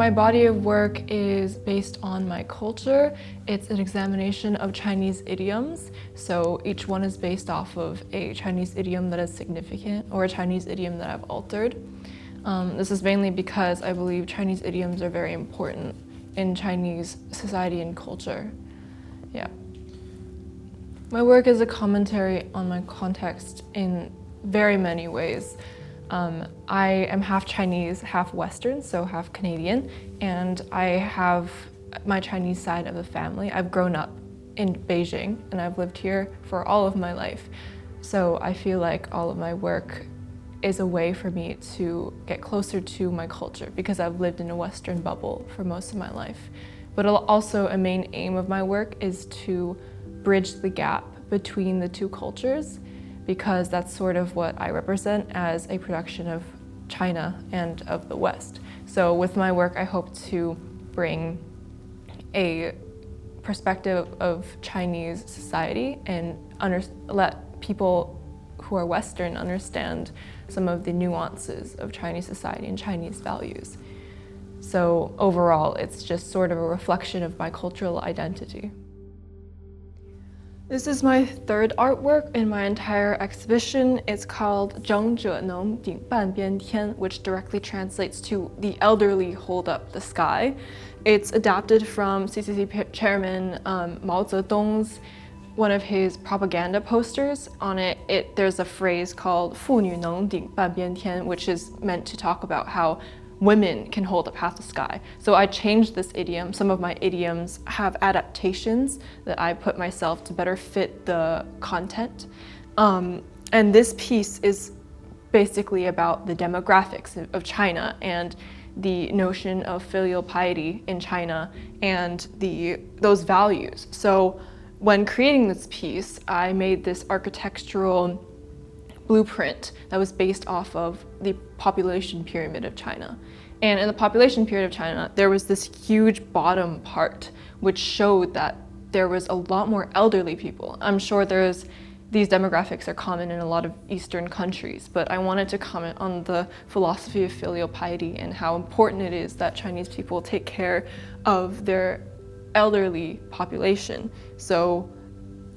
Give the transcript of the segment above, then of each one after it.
My body of work is based on my culture. It's an examination of Chinese idioms. So each one is based off of a Chinese idiom that is significant or a Chinese idiom that I've altered. This is mainly because I believe Chinese idioms are very important in Chinese society and culture. Yeah. My work is a commentary on my context in very many ways. I am half Chinese, half Western, so half Canadian, and I have my Chinese side of the family. I've grown up in Beijing and I've lived here for all of my life. So I feel like all of my work is a way for me to get closer to my culture because I've lived in a Western bubble for most of my life. But also a main aim of my work is to bridge the gap between the two cultures, because that's sort of what I represent as a production of China and of the West. So with my work, I hope to bring a perspective of Chinese society and let people who are Western understand some of the nuances of Chinese society and Chinese values. So overall, it's just sort of a reflection of my cultural identity. This is my third artwork in my entire exhibition. It's called 长者能顶半边天, which directly translates to the elderly hold up the sky. It's adapted from CCC chairman Mao Zedong's one of his propaganda posters. On it, there's a phrase called 妇女能顶半边天, which is meant to talk about how women can hold up half the sky. So I changed this idiom. Some of my idioms have adaptations that I put myself to better fit the content. And this piece is basically about the demographics of China and the notion of filial piety in China and those values. So when creating this piece, I made this architectural blueprint that was based off of the population pyramid of China. And in the population pyramid of China, there was this huge bottom part, which showed that there was a lot more elderly people. I'm sure these demographics are common in a lot of Eastern countries, but I wanted to comment on the philosophy of filial piety and how important it is that Chinese people take care of their elderly population. So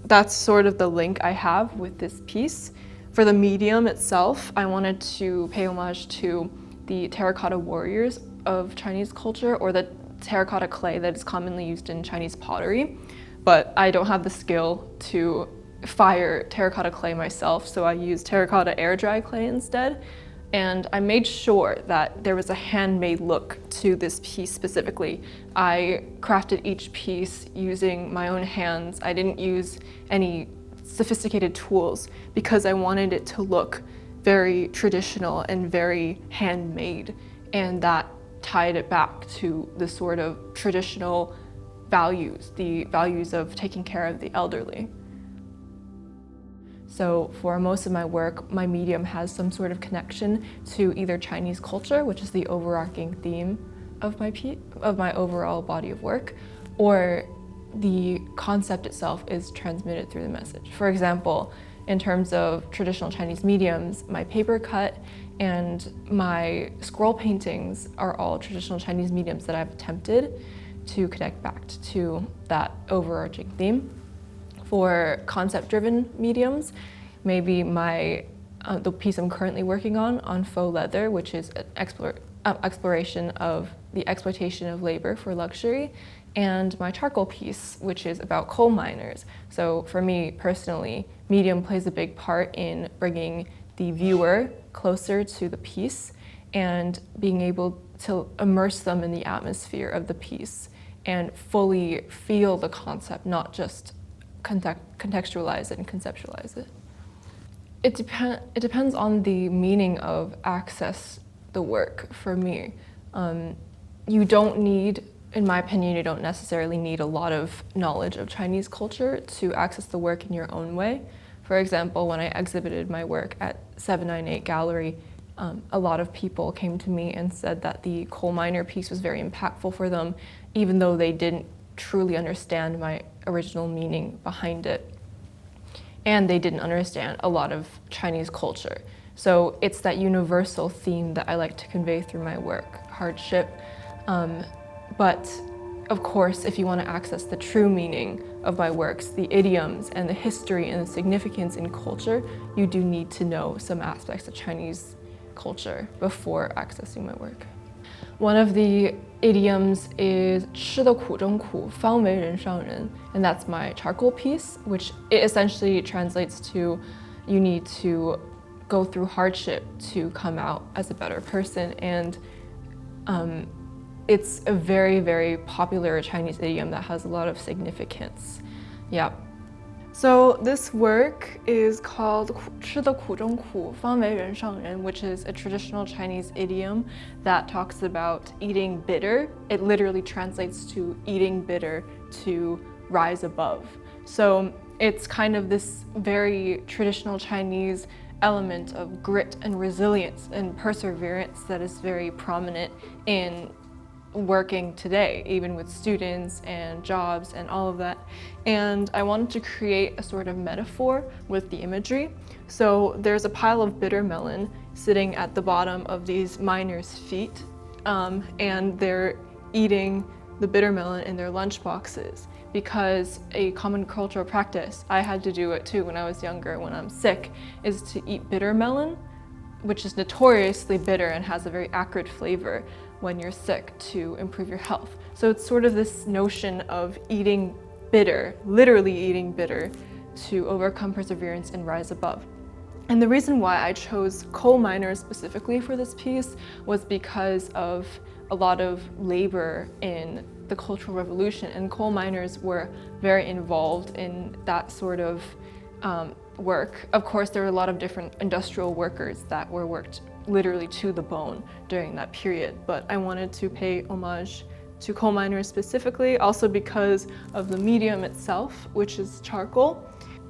that's sort of the link I have with this piece. For the medium itself, I wanted to pay homage to the terracotta warriors of Chinese culture, or the terracotta clay that is commonly used in Chinese pottery. But I don't have the skill to fire terracotta clay myself, so I used terracotta air dry clay instead. And I made sure that there was a handmade look to this piece specifically. I crafted each piece using my own hands. I didn't use any sophisticated tools because I wanted it to look very traditional and very handmade, and that tied it back to the sort of traditional values, the values of taking care of the elderly. So for most of my work, my medium has some sort of connection to either Chinese culture, which is the overarching theme of my overall body of work, or the concept itself is transmitted through the message. For example, in terms of traditional Chinese mediums, my paper cut and my scroll paintings are all traditional Chinese mediums that I've attempted to connect back to that overarching theme. For concept-driven mediums, maybe the piece I'm currently working on faux leather, which is an exploration of the exploitation of labor for luxury, and my charcoal piece, which is about coal miners. So for me personally, medium plays a big part in bringing the viewer closer to the piece and being able to immerse them in the atmosphere of the piece and fully feel the concept, not just contextualize it and conceptualize it. It depends on the meaning of access the work for me. You don't need, in my opinion, you don't necessarily need a lot of knowledge of Chinese culture to access the work in your own way. For example, when I exhibited my work at 798 Gallery, a lot of people came to me and said that the coal miner piece was very impactful for them, even though they didn't truly understand my original meaning behind it. And they didn't understand a lot of Chinese culture. So it's that universal theme that I like to convey through my work: hardship, But of course, if you want to access the true meaning of my works, the idioms and the history and the significance in culture, you do need to know some aspects of Chinese culture before accessing my work. One of the idioms is 吃得苦中苦，方为人上人, and that's my charcoal piece, which it essentially translates to you need to go through hardship to come out as a better person. And it's a very, very popular Chinese idiom that has a lot of significance. Yeah. So this work is called 吃得苦中苦，方为人上人, which is a traditional Chinese idiom that talks about eating bitter. It literally translates to eating bitter to rise above. So it's kind of this very traditional Chinese element of grit and resilience and perseverance that is very prominent in working today, even with students and jobs and all of that. And I wanted to create a sort of metaphor with the imagery. So there's a pile of bitter melon sitting at the bottom of these miners' feet, and they're eating the bitter melon in their lunch boxes because a common cultural practice, I had to do it too when I was younger, when I'm sick, is to eat bitter melon, which is notoriously bitter and has a very acrid flavor when you're sick, to improve your health. So it's sort of this notion of eating bitter, literally eating bitter, to overcome perseverance and rise above. And the reason why I chose coal miners specifically for this piece was because of a lot of labor in the Cultural Revolution, and coal miners were very involved in that sort of work. Of course, there were a lot of different industrial workers that were worked literally to the bone during that period, but I wanted to pay homage to coal miners specifically, also because of the medium itself, which is charcoal.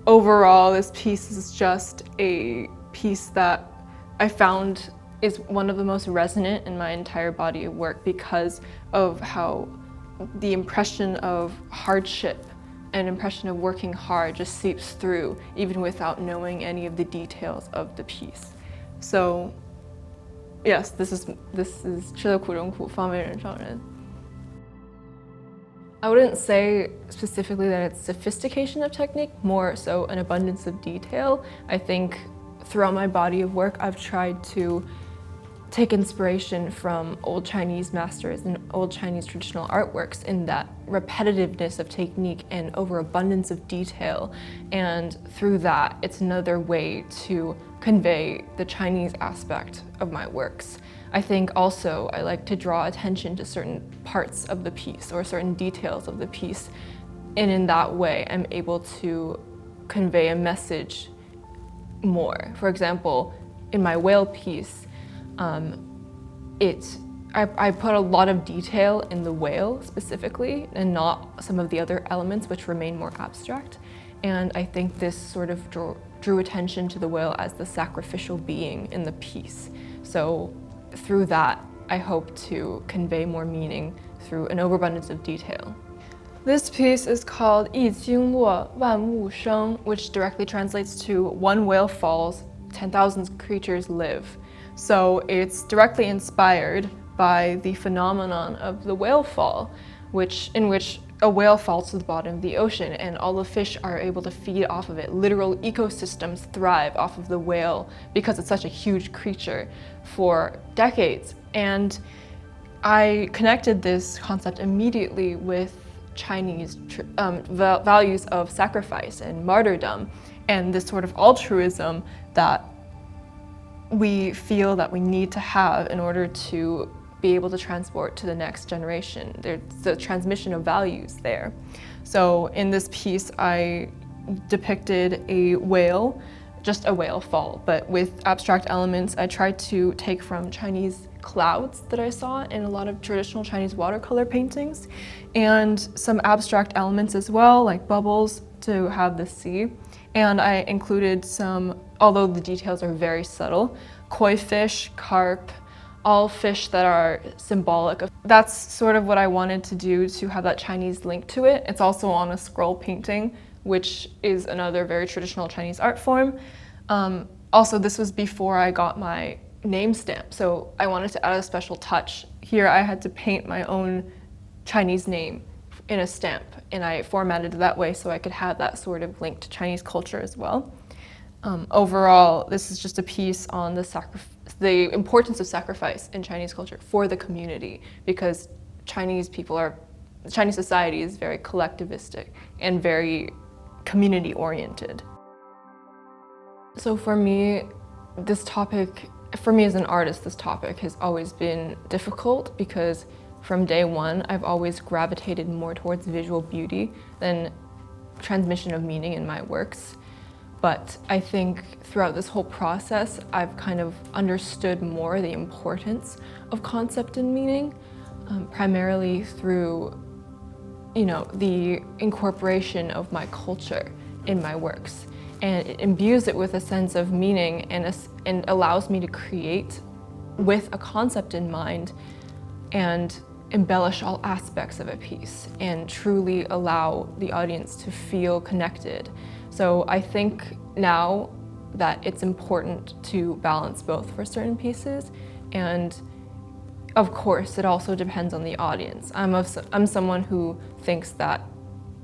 Overall, this piece is just a piece that I found is one of the most resonant in my entire body of work because of how the impression of hardship and impression of working hard just seeps through, even without knowing any of the details of the piece. So yes, this is 吃得苦中苦，方为人上人. I wouldn't say specifically that it's sophistication of technique, more so an abundance of detail. I think throughout my body of work, I've tried to take inspiration from old Chinese masters and old Chinese traditional artworks in that repetitiveness of technique and overabundance of detail. And through that, it's another way to convey the Chinese aspect of my works. I think also I like to draw attention to certain parts of the piece or certain details of the piece. And in that way, I'm able to convey a message more. For example, in my whale piece, I put a lot of detail in the whale specifically and not some of the other elements which remain more abstract. And I think this sort of drew attention to the whale as the sacrificial being in the piece. So through that, I hope to convey more meaning through an overabundance of detail. This piece is called 一鲸落，万物生, which directly translates to one whale falls, 10,000 creatures live. So it's directly inspired by the phenomenon of the whale fall, in which a whale falls to the bottom of the ocean and all the fish are able to feed off of it. Literal ecosystems thrive off of the whale because it's such a huge creature for decades. And I connected this concept immediately with Chinese values of sacrifice and martyrdom and this sort of altruism that we feel that we need to have in order to be able to transport to the next generation. There's the transmission of values there. So in this piece, I depicted a whale, just a whale fall, but with abstract elements. I tried to take from Chinese clouds that I saw in a lot of traditional Chinese watercolor paintings, and some abstract elements as well, like bubbles to have the sea. And I included some, although the details are very subtle, koi fish, carp, all fish that are symbolic of. That's sort of what I wanted to do to have that Chinese link to it. It's also on a scroll painting, which is another very traditional Chinese art form. Also, this was before I got my name stamp, so I wanted to add a special touch here I had to paint my own Chinese name in a stamp, and I formatted it that way so I could have that sort of link to Chinese culture as well. Overall, this is just a piece on the importance of sacrifice in Chinese culture for the community, because Chinese society is very collectivistic and very community oriented. So for me, as an artist, this topic has always been difficult because from day one, I've always gravitated more towards visual beauty than transmission of meaning in my works. But I think throughout this whole process, I've kind of understood more the importance of concept and meaning, primarily through, the incorporation of my culture in my works. And it imbues it with a sense of meaning and allows me to create with a concept in mind and embellish all aspects of a piece and truly allow the audience to feel connected. So I think now that it's important to balance both for certain pieces, and of course it also depends on the audience. I'm someone who thinks that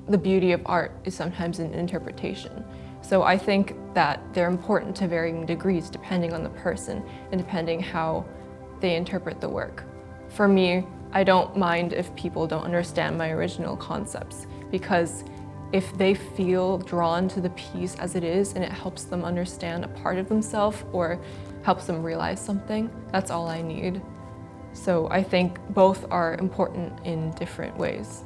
the beauty of art is sometimes in interpretation. So I think that they're important to varying degrees depending on the person and depending how they interpret the work. For me, I don't mind if people don't understand my original concepts, because if they feel drawn to the piece as it is and it helps them understand a part of themselves or helps them realize something, that's all I need. So I think both are important in different ways.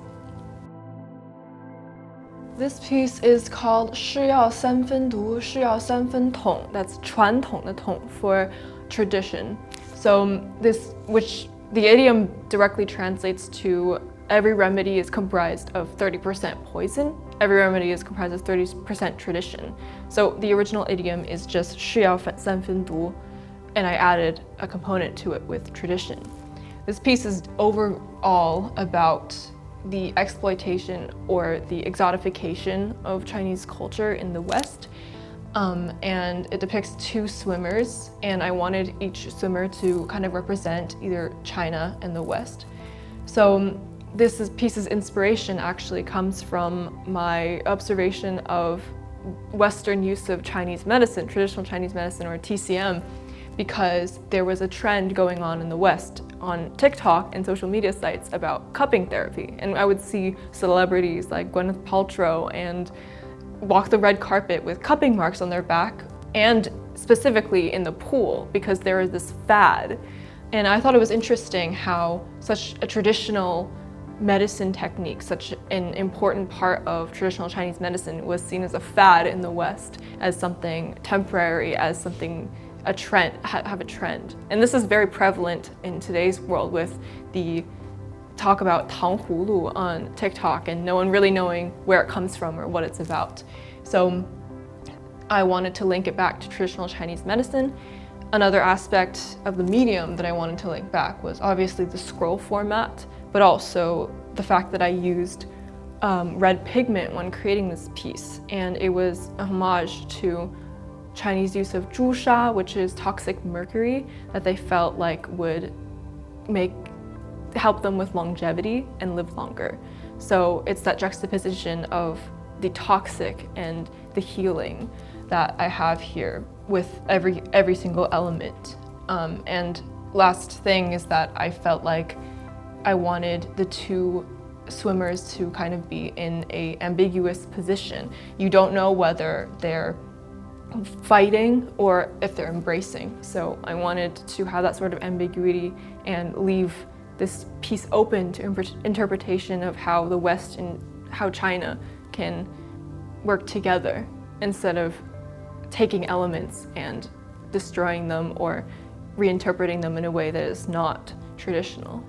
This piece is called 是要三分读,是要三分统. That's 传统的统 for tradition. So the idiom directly translates to every remedy is comprised of 30% poison. Every remedy is comprised of 30% tradition. So the original idiom is just 是要三分读, and I added a component to it with tradition. This piece is overall about the exploitation or the exotification of Chinese culture in the West. And it depicts two swimmers, and I wanted each swimmer to kind of represent either China and the West. So this piece's inspiration actually comes from my observation of Western use of Chinese medicine, traditional Chinese medicine, or TCM, because there was a trend going on in the West on TikTok and social media sites about cupping therapy. And I would see celebrities like Gwyneth Paltrow and walk the red carpet with cupping marks on their back, and specifically in the pool, because there was this fad. And I thought it was interesting how such a traditional medicine technique, such an important part of traditional Chinese medicine, was seen as a fad in the West, as something temporary, as something a trend, have a trend. And this is very prevalent in today's world with the talk about 糖葫芦 on TikTok and no one really knowing where it comes from or what it's about. So I wanted to link it back to traditional Chinese medicine. Another aspect of the medium that I wanted to link back was obviously the scroll format, but also the fact that I used red pigment when creating this piece. And it was a homage to Chinese use of 朱砂, which is toxic mercury, that they felt like would help them with longevity and live longer. So it's that juxtaposition of the toxic and the healing that I have here with every single element. And last thing is that I felt like I wanted the two swimmers to kind of be in an ambiguous position. You don't know whether they're fighting or if they're embracing. So I wanted to have that sort of ambiguity and leave this piece open to interpretation of how the West and how China can work together instead of taking elements and destroying them or reinterpreting them in a way that is not traditional.